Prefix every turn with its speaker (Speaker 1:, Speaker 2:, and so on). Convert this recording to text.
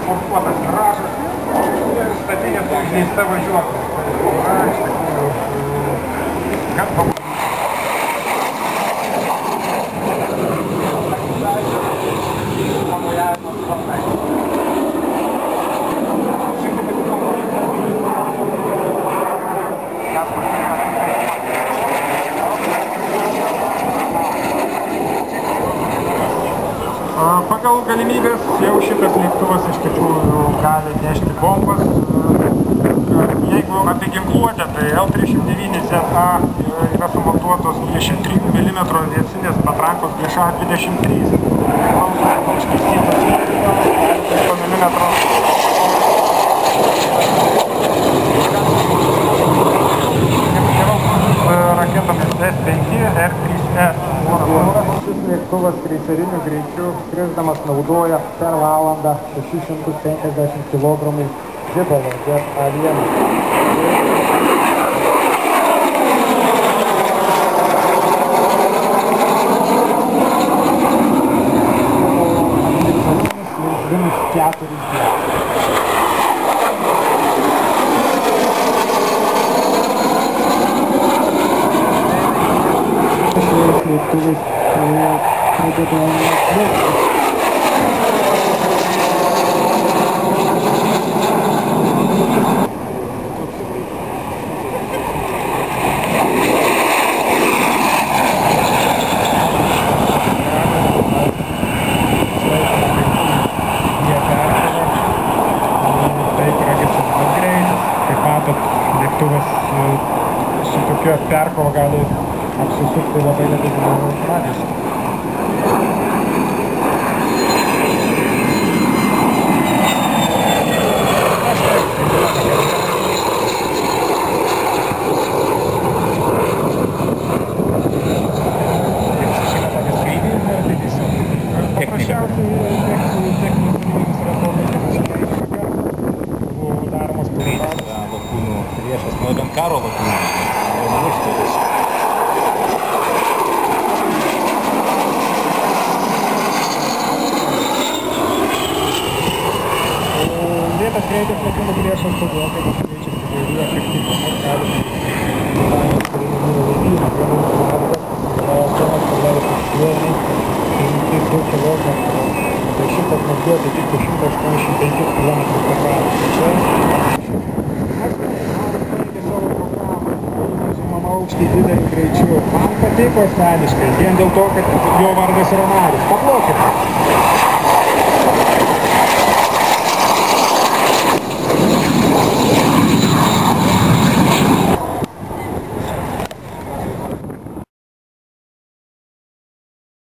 Speaker 1: sportuotas garažas ir statinė sužeista važiuoklė. Tai yra iš tikrųjų gan pavojinga. Pagal galimybės jau šitas lėktuvas iš tikrųjų gali nešti bombas. Jeigu apie ginkluotę, tai L-309ZA yra sumontuotos 23 mm aviacinės patrankos GŠA-23. Raketomis S-5, R-3E. Šis lėktuvas kreiseriniu greičiu skrisdamas naudoja per valandą 650 kg žibalo Jet A1. Su tokio perkova gali apsisukti labai nedidelį radiusą.
Speaker 2: Priešas nuo bent karo lakūnų, numuštis.
Speaker 1: Lėtas greitis lakūnų priešas todėl, kad jis keičiasi įvairių efektyvumus, gali šitas mazduoti tik 185 km/h. Aukštį dideliu greičiu. Man patiko asmeniškai, vien dėl to, kad jo vardas yra Marius. Paplokite.